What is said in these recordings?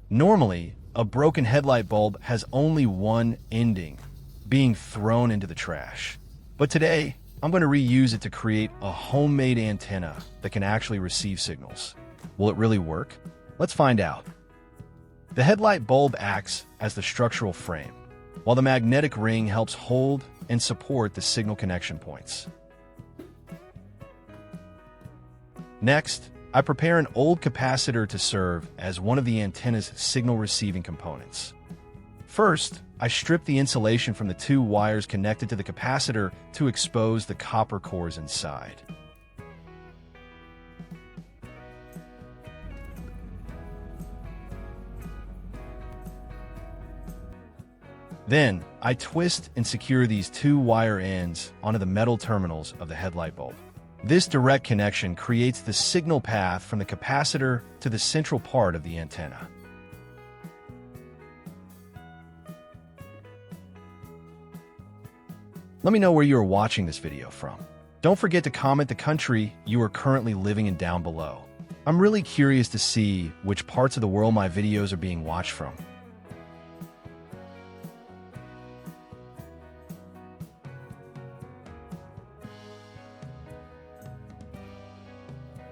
Normally, a broken headlight bulb has only one ending, being thrown into the trash. But today, I'm going to reuse it to create a homemade antenna that can actually receive signals. Will it really work? Let's find out. The headlight bulb acts as the structural frame, while the magnetic ring helps hold and support the signal connection points. Next, I prepare an old capacitor to serve as one of the antenna's signal receiving components. First, I strip the insulation from the two wires connected to the capacitor to expose the copper cores inside. Then, I twist and secure these two wire ends onto the metal terminals of the headlight bulb. This direct connection creates the signal path from the capacitor to the central part of the antenna. Let me know where you are watching this video from. Don't forget to comment the country you are currently living in down below. I'm really curious to see which parts of the world my videos are being watched from.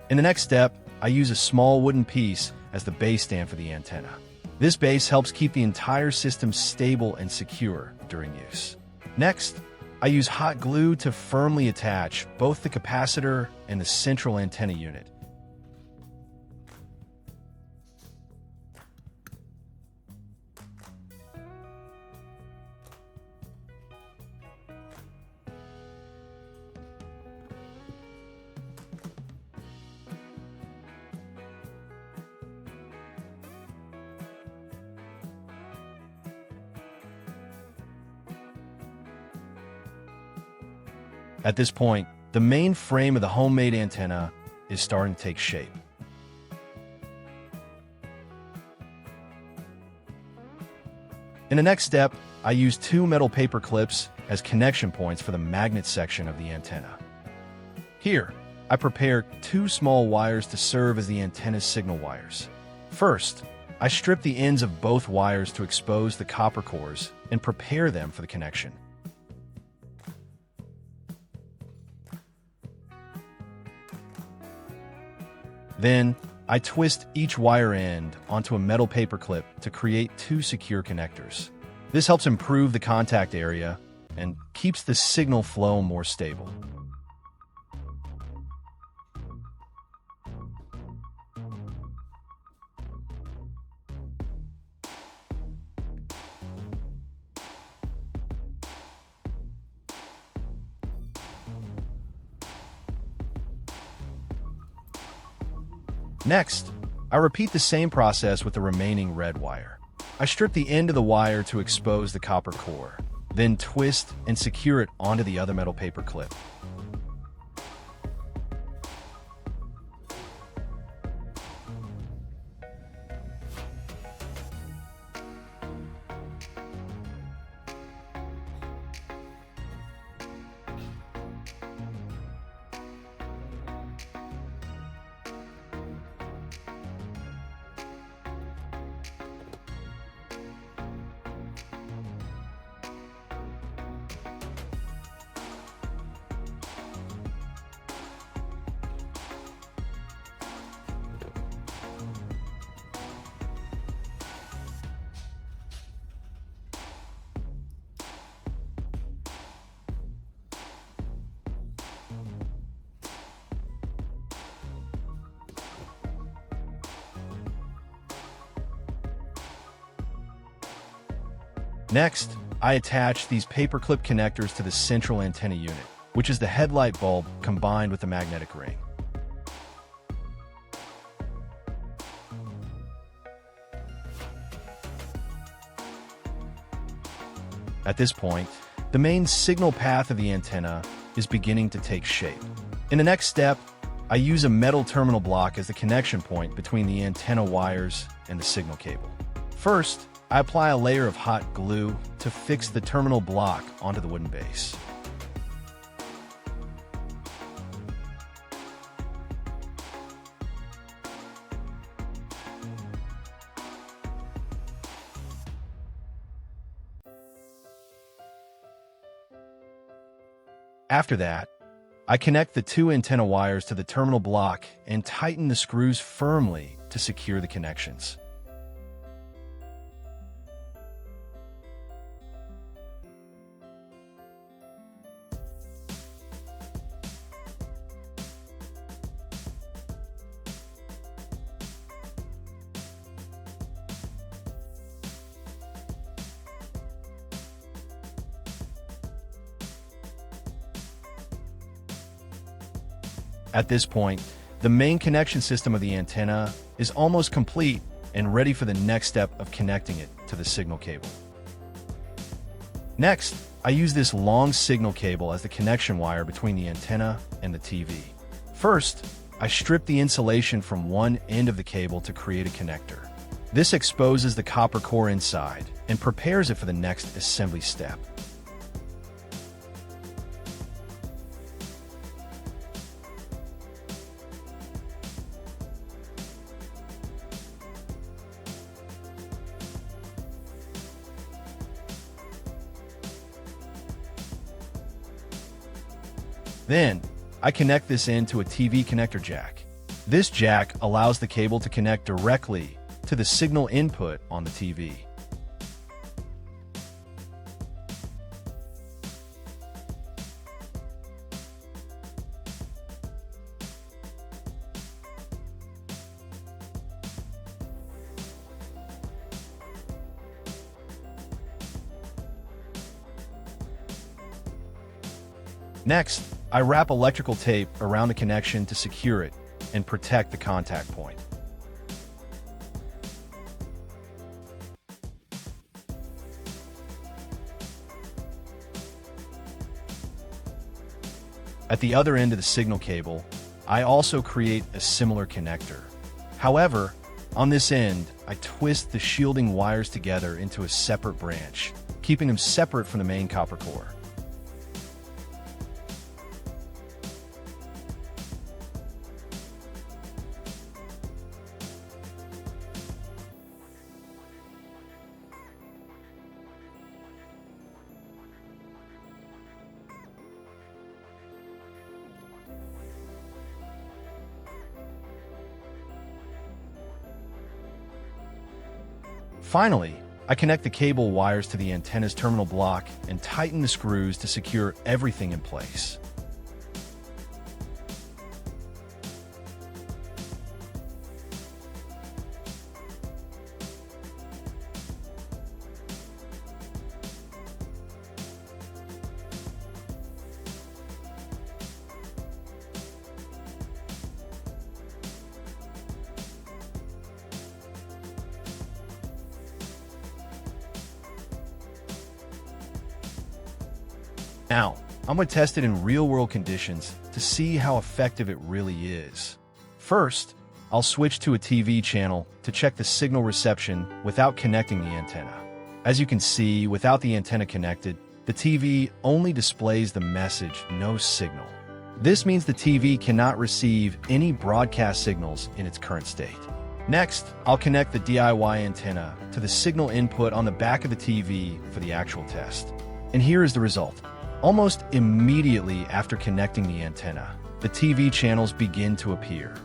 In the next step, I use a small wooden piece as the base stand for the antenna. This base helps keep the entire system stable and secure during use. Next, I use hot glue to firmly attach both the capacitor and the central antenna unit. At this point, the main frame of the homemade antenna is starting to take shape. In the next step, I use two metal paper clips as connection points for the magnet section of the antenna. Here, I prepare two small wires to serve as the antenna's signal wires. First, I strip the ends of both wires to expose the copper cores and prepare them for the connection. Then, I twist each wire end onto a metal paper clip to create two secure connectors. This helps improve the contact area and keeps the signal flow more stable. Next, I repeat the same process with the remaining red wire. I strip the end of the wire to expose the copper core, then twist and secure it onto the other metal paper clip. Next, I attach these paperclip connectors to the central antenna unit, which is the headlight bulb combined with the magnetic ring. At this point, the main signal path of the antenna is beginning to take shape. In the next step, I use a metal terminal block as the connection point between the antenna wires and the signal cable. First, I apply a layer of hot glue to fix the terminal block onto the wooden base. After that, I connect the two antenna wires to the terminal block and tighten the screws firmly to secure the connections. At this point, the main connection system of the antenna is almost complete and ready for the next step of connecting it to the signal cable. Next, I use this long signal cable as the connection wire between the antenna and the TV. First, I strip the insulation from one end of the cable to create a connector. This exposes the copper core inside and prepares it for the next assembly step. Then, I connect this into a TV connector jack. This jack allows the cable to connect directly to the signal input on the TV. Next, I wrap electrical tape around the connection to secure it and protect the contact point. At the other end of the signal cable, I also create a similar connector. However, on this end, I twist the shielding wires together into a separate branch, keeping them separate from the main copper core. Finally, I connect the cable wires to the antenna's terminal block and tighten the screws to secure everything in place. Now, I'm going to test it in real-world conditions to see how effective it really is. First, I'll switch to a TV channel to check the signal reception without connecting the antenna. As you can see, without the antenna connected, the TV only displays the message, "No signal." This means the TV cannot receive any broadcast signals in its current state. Next, I'll connect the DIY antenna to the signal input on the back of the TV for the actual test. And here is the result. Almost immediately after connecting the antenna, the TV channels begin to appear.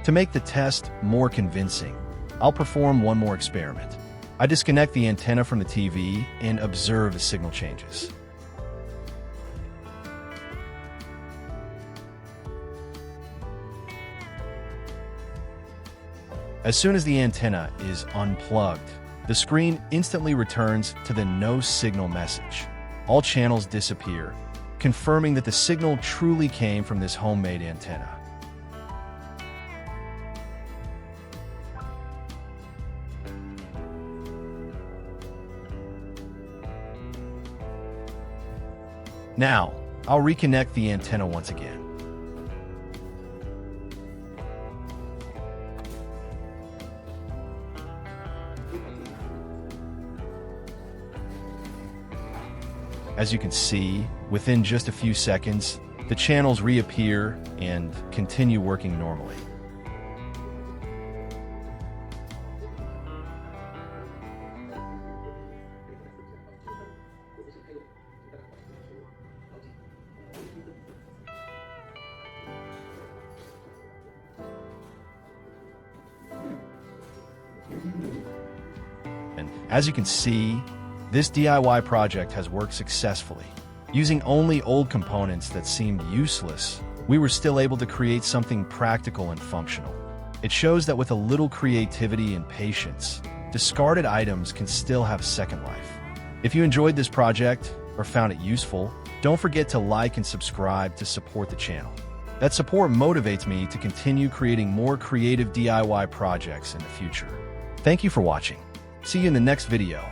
To make the test more convincing, I'll perform one more experiment. I disconnect the antenna from the TV and observe the signal changes. As soon as the antenna is unplugged, the screen instantly returns to the no signal message. All channels disappear, confirming that the signal truly came from this homemade antenna. Now, I'll reconnect the antenna once again. As you can see, within just a few seconds, the channels reappear and continue working normally. And as you can see, this DIY project has worked successfully. Using only old components that seemed useless, we were still able to create something practical and functional. It shows that with a little creativity and patience, discarded items can still have second life. If you enjoyed this project or found it useful, don't forget to like and subscribe to support the channel. That support motivates me to continue creating more creative DIY projects in the future. Thank you for watching. See you in the next video.